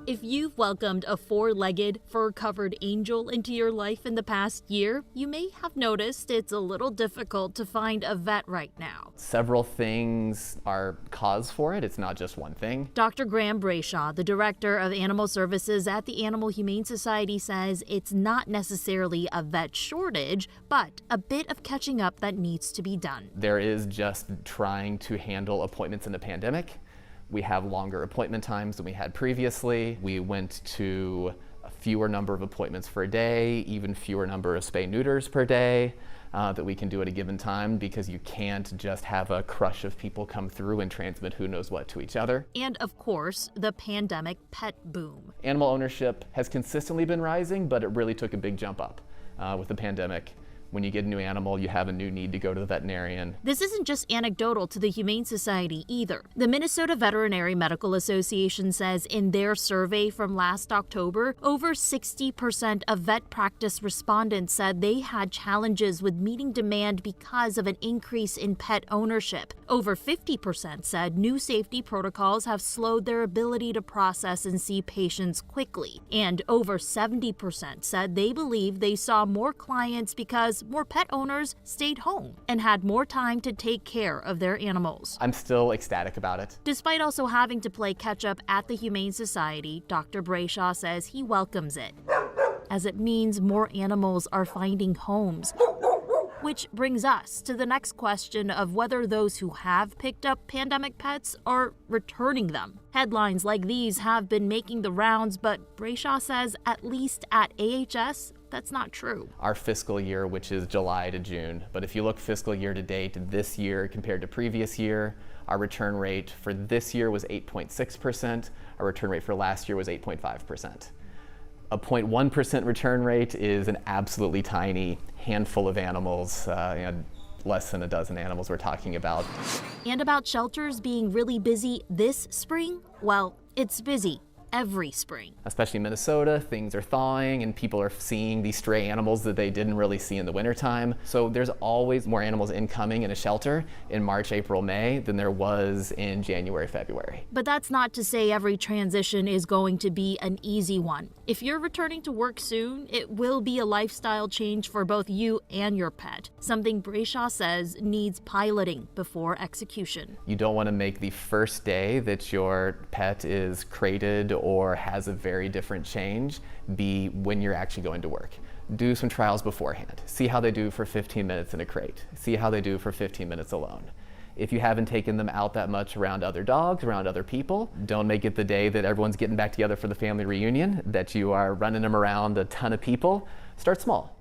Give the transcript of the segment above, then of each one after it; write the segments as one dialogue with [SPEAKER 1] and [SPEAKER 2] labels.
[SPEAKER 1] If you've welcomed a four-legged, fur-covered angel into your life in the past year, you may have noticed it's a little difficult to find a vet right now.
[SPEAKER 2] Several things are cause for it. It's not just one thing.
[SPEAKER 1] Dr. Graham Brayshaw, the director of animal services at the Animal Humane Society, says it's not necessarily a vet shortage, but a bit of catching up that needs to be done.
[SPEAKER 2] There is just trying to handle appointments in the pandemic. We have longer appointment times than we had previously. We went to a fewer number of appointments per day, even fewer number of spay-neuters per day that we can do at a given time, because you can't just have a crush of people come through and transmit who knows what to each other.
[SPEAKER 1] And of course, the pandemic pet boom.
[SPEAKER 2] Animal ownership has consistently been rising, but it really took a big jump up with the pandemic. When you get a new animal, you have a new need to go to the veterinarian.
[SPEAKER 1] This isn't just anecdotal to the Humane Society either. The Minnesota Veterinary Medical Association says in their survey from last October, over 60% of vet practice respondents said they had challenges with meeting demand because of an increase in pet ownership. Over 50% said new safety protocols have slowed their ability to process and see patients quickly. And over 70% said they believe they saw more clients because more pet owners stayed home and had more time to take care of their animals.
[SPEAKER 2] I'm still ecstatic about it.
[SPEAKER 1] Despite also having to play catch-up at the Humane Society, Dr. Brayshaw says he welcomes it, as it means more animals are finding homes. Which brings us to the next question of whether those who have picked up pandemic pets are returning them. Headlines like these have been making the rounds, but Brayshaw says at least at AHS, that's not true.
[SPEAKER 2] Our fiscal year, which is July to June, but if you look fiscal year to date this year compared to previous year, our return rate for this year was 8.6%. Our return rate for last year was 8.5%. A 0.1% return rate is an absolutely tiny handful of animals, less than a dozen animals we're talking about.
[SPEAKER 1] And about shelters being really busy this spring? Well, it's busy every spring.
[SPEAKER 2] Especially in Minnesota, things are thawing and people are seeing these stray animals that they didn't really see in the wintertime. So there's always more animals incoming in a shelter in March, April, May than there was in January, February.
[SPEAKER 1] But that's not to say every transition is going to be an easy one. If you're returning to work soon, it will be a lifestyle change for both you and your pet, something Brayshaw says needs piloting before execution.
[SPEAKER 2] You don't want to make the first day that your pet is crated or has a very different change be when you're actually going to work. Do some trials beforehand. See how they do for 15 minutes in a crate. See how they do for 15 minutes alone. If you haven't taken them out that much around other dogs, around other people, don't make it the day that everyone's getting back together for the family reunion, that you are running them around a ton of people. Start small.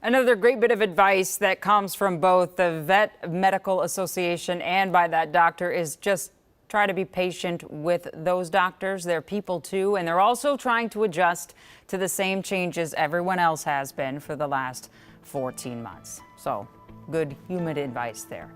[SPEAKER 3] Another great bit of advice that comes from both the Vet Medical Association and by that doctor is just try to be patient with those doctors. They're people too, and they're also trying to adjust to the same changes everyone else has been for the last 14 months. So good human advice there.